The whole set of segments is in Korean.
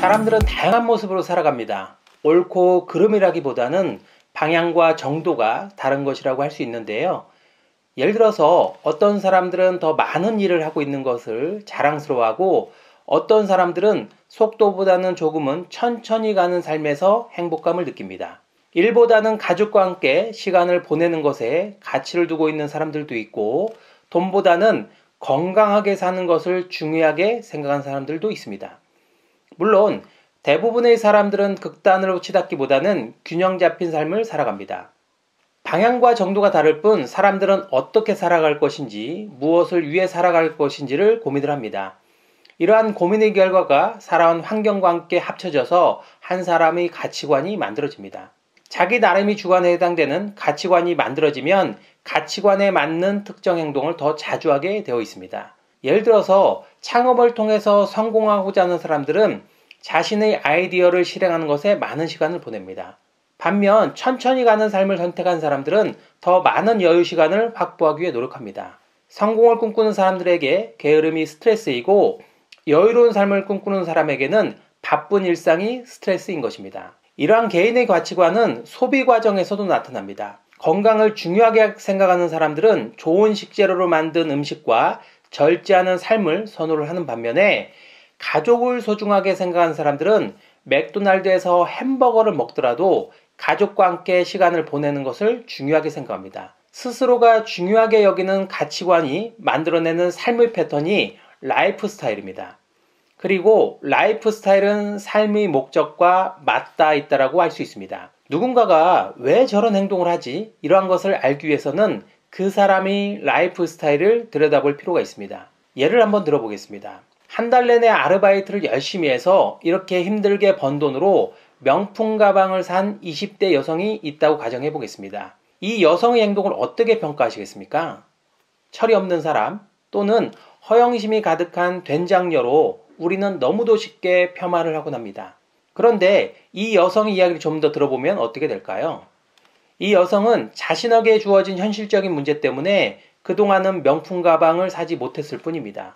사람들은 다양한 모습으로 살아갑니다. 옳고 그름이라기보다는 방향과 정도가 다른 것이라고 할 수 있는데요. 예를 들어서 어떤 사람들은 더 많은 일을 하고 있는 것을 자랑스러워하고 어떤 사람들은 속도보다는 조금은 천천히 가는 삶에서 행복감을 느낍니다. 일보다는 가족과 함께 시간을 보내는 것에 가치를 두고 있는 사람들도 있고 돈보다는 건강하게 사는 것을 중요하게 생각하는 사람들도 있습니다. 물론 대부분의 사람들은 극단으로 치닫기보다는 균형 잡힌 삶을 살아갑니다. 방향과 정도가 다를 뿐 사람들은 어떻게 살아갈 것인지, 무엇을 위해 살아갈 것인지를 고민을 합니다. 이러한 고민의 결과가 살아온 환경과 함께 합쳐져서 한 사람의 가치관이 만들어집니다. 자기 나름의 주관에 해당되는 가치관이 만들어지면 가치관에 맞는 특정 행동을 더 자주 하게 되어 있습니다. 예를 들어서 창업을 통해서 성공하고자 하는 사람들은 자신의 아이디어를 실행하는 것에 많은 시간을 보냅니다. 반면 천천히 가는 삶을 선택한 사람들은 더 많은 여유 시간을 확보하기 위해 노력합니다. 성공을 꿈꾸는 사람들에게 게으름이 스트레스이고 여유로운 삶을 꿈꾸는 사람에게는 바쁜 일상이 스트레스인 것입니다. 이러한 개인의 가치관은 소비 과정에서도 나타납니다. 건강을 중요하게 생각하는 사람들은 좋은 식재료로 만든 음식과 절제하는 삶을 선호를 하는 반면에 가족을 소중하게 생각하는 사람들은 맥도날드에서 햄버거를 먹더라도 가족과 함께 시간을 보내는 것을 중요하게 생각합니다. 스스로가 중요하게 여기는 가치관이 만들어내는 삶의 패턴이 라이프 스타일입니다. 그리고 라이프 스타일은 삶의 목적과 맞닿아 있다고 할 수 있습니다. 누군가가 왜 저런 행동을 하지? 이러한 것을 알기 위해서는 그 사람의 라이프 스타일을 들여다볼 필요가 있습니다. 예를 한번 들어보겠습니다. 한 달 내내 아르바이트를 열심히 해서 이렇게 힘들게 번 돈으로 명품 가방을 산 20대 여성이 있다고 가정해 보겠습니다. 이 여성의 행동을 어떻게 평가하시겠습니까? 철이 없는 사람 또는 허영심이 가득한 된장녀로 우리는 너무도 쉽게 폄하를 하곤 합니다. 그런데 이 여성의 이야기를 좀 더 들어보면 어떻게 될까요? 이 여성은 자신에게 주어진 현실적인 문제 때문에 그동안은 명품 가방을 사지 못했을 뿐입니다.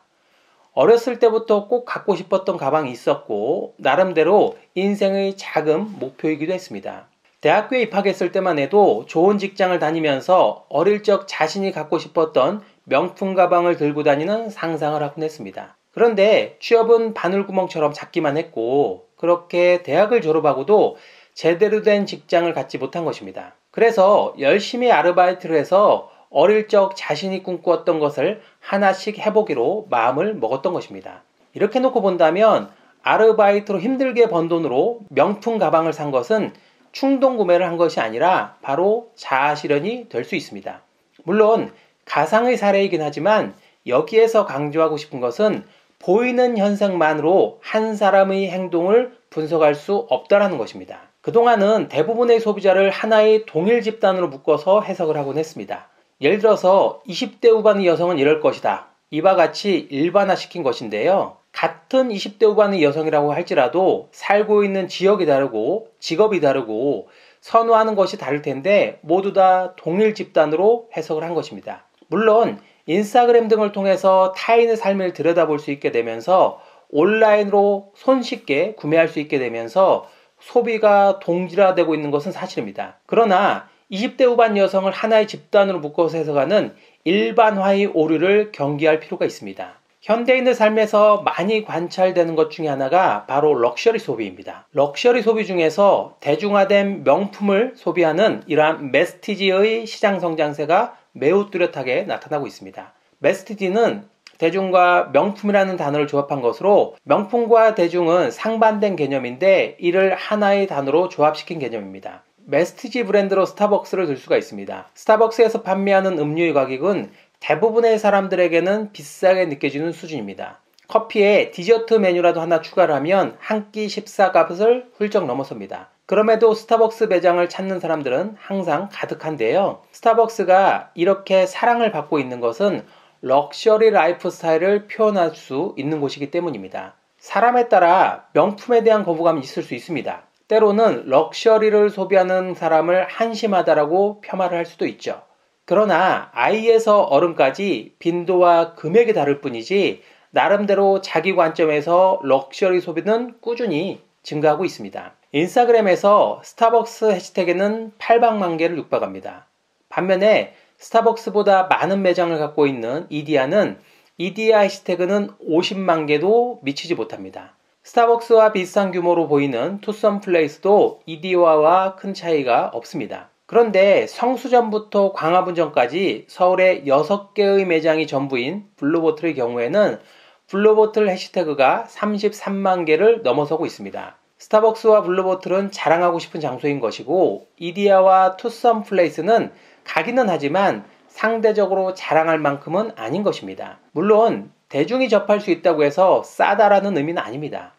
어렸을 때부터 꼭 갖고 싶었던 가방이 있었고 나름대로 인생의 작은 목표이기도 했습니다. 대학교에 입학했을 때만 해도 좋은 직장을 다니면서 어릴 적 자신이 갖고 싶었던 명품 가방을 들고 다니는 상상을 하곤 했습니다. 그런데 취업은 바늘구멍처럼 작기만 했고 그렇게 대학을 졸업하고도 제대로 된 직장을 갖지 못한 것입니다. 그래서 열심히 아르바이트를 해서 어릴 적 자신이 꿈꾸었던 것을 하나씩 해보기로 마음을 먹었던 것입니다. 이렇게 놓고 본다면 아르바이트로 힘들게 번 돈으로 명품 가방을 산 것은 충동 구매를 한 것이 아니라 바로 자아실현이 될 수 있습니다. 물론 가상의 사례이긴 하지만 여기에서 강조하고 싶은 것은 보이는 현상만으로 한 사람의 행동을 분석할 수 없다는 것입니다. 그동안은 대부분의 소비자를 하나의 동일 집단으로 묶어서 해석을 하곤 했습니다. 예를 들어서 20대 후반의 여성은 이럴 것이다. 이와 같이 일반화시킨 것인데요. 같은 20대 후반의 여성이라고 할지라도 살고 있는 지역이 다르고 직업이 다르고 선호하는 것이 다를 텐데 모두 다 동일 집단으로 해석을 한 것입니다. 물론 인스타그램 등을 통해서 타인의 삶을 들여다볼 수 있게 되면서 온라인으로 손쉽게 구매할 수 있게 되면서 소비가 동질화되고 있는 것은 사실입니다. 그러나 20대 후반 여성을 하나의 집단으로 묶어서 해석하는 일반화의 오류를 경계할 필요가 있습니다. 현대인의 삶에서 많이 관찰되는 것 중에 하나가 바로 럭셔리 소비입니다. 럭셔리 소비 중에서 대중화된 명품을 소비하는 이러한 매스티지의 시장 성장세가 매우 뚜렷하게 나타나고 있습니다. 매스티지는 대중과 명품이라는 단어를 조합한 것으로 명품과 대중은 상반된 개념인데 이를 하나의 단어로 조합시킨 개념입니다. 매스티지 브랜드로 스타벅스를 들 수가 있습니다. 스타벅스에서 판매하는 음료의 가격은 대부분의 사람들에게는 비싸게 느껴지는 수준입니다. 커피에 디저트 메뉴라도 하나 추가를 하면 한 끼 식사값을 훌쩍 넘어섭니다. 그럼에도 스타벅스 매장을 찾는 사람들은 항상 가득한데요. 스타벅스가 이렇게 사랑을 받고 있는 것은 럭셔리 라이프 스타일을 표현할 수 있는 곳이기 때문입니다. 사람에 따라 명품에 대한 거부감이 있을 수 있습니다. 때로는 럭셔리를 소비하는 사람을 한심하다라고 폄하를 할 수도 있죠. 그러나 아이에서 어른까지 빈도와 금액이 다를 뿐이지 나름대로 자기 관점에서 럭셔리 소비는 꾸준히 증가하고 있습니다. 인스타그램에서 스타벅스 해시태그는 800만 개를 육박합니다. 반면에 스타벅스보다 많은 매장을 갖고 있는 이디야는 이디야 해시태그는 50만 개도 미치지 못합니다. 스타벅스와 비슷한 규모로 보이는 투썸플레이스도 이디야와 큰 차이가 없습니다. 그런데 성수점부터 광화문점까지 서울에 6개의 매장이 전부인 블루보틀의 경우에는 블루보틀 해시태그가 33만 개를 넘어서고 있습니다. 스타벅스와 블루보틀은 자랑하고 싶은 장소인 것이고 이디야와 투썸플레이스는 가기는 하지만 상대적으로 자랑할 만큼은 아닌 것입니다. 물론 대중이 접할 수 있다고 해서 싸다라는 의미는 아닙니다.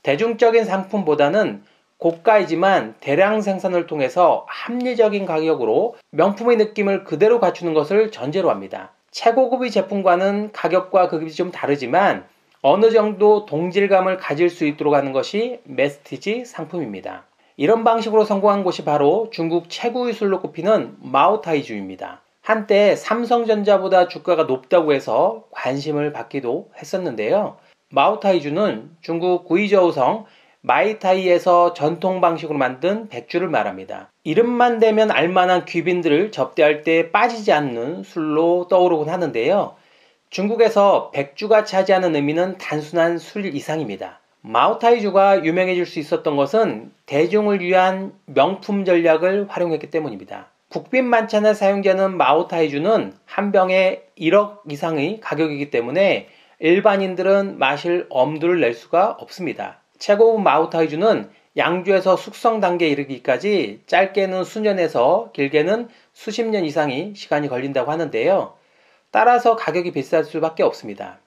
대중적인 상품보다는 고가이지만 대량 생산을 통해서 합리적인 가격으로 명품의 느낌을 그대로 갖추는 것을 전제로 합니다. 최고급의 제품과는 가격과 급이 좀 다르지만 어느 정도 동질감을 가질 수 있도록 하는 것이 메스티지 상품입니다. 이런 방식으로 성공한 곳이 바로 중국 최고의 술로 꼽히는 마오타이주입니다. 한때 삼성전자보다 주가가 높다고 해서 관심을 받기도 했었는데요. 마오타이주는 중국 구이저우성 마이타이에서 전통 방식으로 만든 백주를 말합니다. 이름만 대면 알만한 귀빈들을 접대할 때 빠지지 않는 술로 떠오르곤 하는데요. 중국에서 백주가 차지하는 의미는 단순한 술 이상입니다. 마오타이주가 유명해질 수 있었던 것은 대중을 위한 명품 전략을 활용했기 때문입니다. 국빈 만찬의 사용되는 마오타이주는 한 병에 1억 이상의 가격이기 때문에 일반인들은 마실 엄두를 낼 수가 없습니다. 최고급 마오타이주는 양주에서 숙성 단계에 이르기까지 짧게는 수년에서 길게는 수십 년 이상의 시간이 걸린다고 하는데요. 따라서 가격이 비쌀 수밖에 없습니다.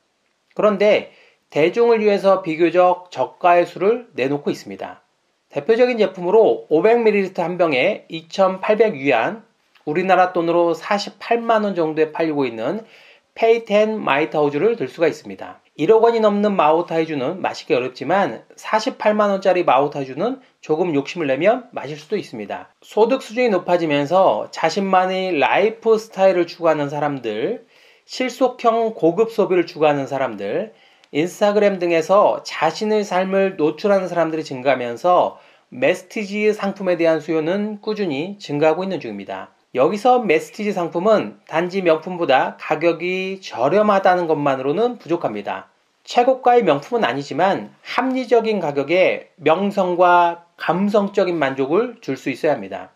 그런데 대중을 위해서 비교적 저가의 술을 내놓고 있습니다. 대표적인 제품으로 500ml 한 병에 2,800위안, 우리나라 돈으로 48만원 정도에 팔리고 있는 페이텐 마이타오주를 들 수가 있습니다. 1억 원이 넘는 마오타이주는 마시기 어렵지만 48만원짜리 마오타이주는 조금 욕심을 내면 마실 수도 있습니다. 소득 수준이 높아지면서 자신만의 라이프 스타일을 추구하는 사람들, 실속형 고급 소비를 추구하는 사람들, 인스타그램 등에서 자신의 삶을 노출하는 사람들이 증가하면서 메스티지 상품에 대한 수요는 꾸준히 증가하고 있는 중입니다. 여기서 메스티지 상품은 단지 명품보다 가격이 저렴하다는 것만으로는 부족합니다. 최고가의 명품은 아니지만 합리적인 가격에 명성과 감성적인 만족을 줄 수 있어야 합니다.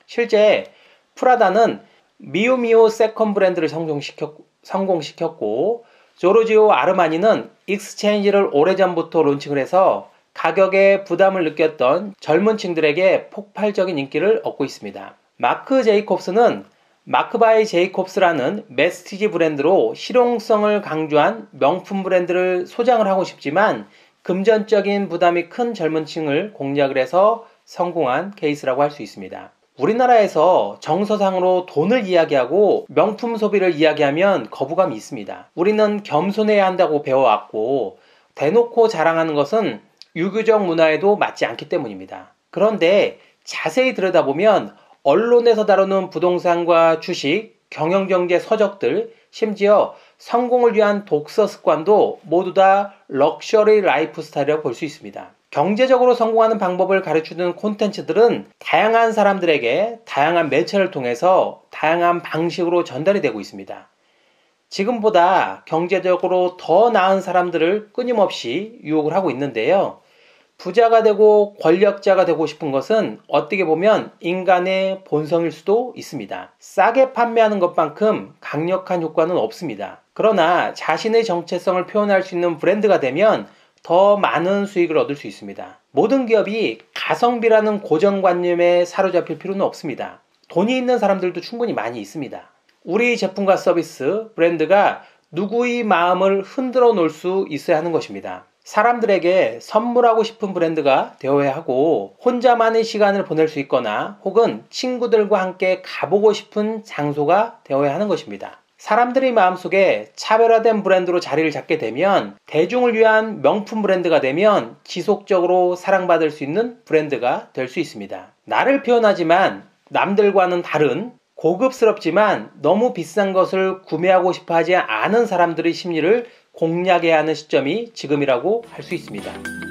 실제 프라다는 미우미우 세컨 브랜드를 성공시켰고 조르지오 아르마니는 익스체인지를 오래전부터 론칭을 해서 가격에 부담을 느꼈던 젊은 층들에게 폭발적인 인기를 얻고 있습니다. 마크 제이콥스는 마크 바이 제이콥스라는 메스티지 브랜드로 실용성을 강조한 명품 브랜드를 소장을 하고 싶지만 금전적인 부담이 큰 젊은 층을 공략을 해서 성공한 케이스라고 할 수 있습니다. 우리나라에서 정서상으로 돈을 이야기하고 명품 소비를 이야기하면 거부감이 있습니다. 우리는 겸손해야 한다고 배워왔고 대놓고 자랑하는 것은 유교적 문화에도 맞지 않기 때문입니다. 그런데 자세히 들여다보면 언론에서 다루는 부동산과 주식, 경영정제 서적들, 심지어 성공을 위한 독서 습관도 모두 다 럭셔리 라이프 스타일이라고 볼 수 있습니다. 경제적으로 성공하는 방법을 가르치는 콘텐츠들은 다양한 사람들에게 다양한 매체를 통해서 다양한 방식으로 전달이 되고 있습니다. 지금보다 경제적으로 더 나은 사람들을 끊임없이 유혹을 하고 있는데요. 부자가 되고 권력자가 되고 싶은 것은 어떻게 보면 인간의 본성일 수도 있습니다. 싸게 판매하는 것만큼 강력한 효과는 없습니다. 그러나 자신의 정체성을 표현할 수 있는 브랜드가 되면 더 많은 수익을 얻을 수 있습니다. 모든 기업이 가성비라는 고정관념에 사로잡힐 필요는 없습니다. 돈이 있는 사람들도 충분히 많이 있습니다. 우리 제품과 서비스, 브랜드가 누구의 마음을 흔들어 놓을 수 있어야 하는 것입니다. 사람들에게 선물하고 싶은 브랜드가 되어야 하고 혼자만의 시간을 보낼 수 있거나 혹은 친구들과 함께 가보고 싶은 장소가 되어야 하는 것입니다. 사람들의 마음속에 차별화된 브랜드로 자리를 잡게 되면 대중을 위한 명품 브랜드가 되면 지속적으로 사랑받을 수 있는 브랜드가 될 수 있습니다. 나를 표현하지만 남들과는 다른 고급스럽지만 너무 비싼 것을 구매하고 싶어 하지 않은 사람들의 심리를 공략해야 하는 시점이 지금이라고 할 수 있습니다.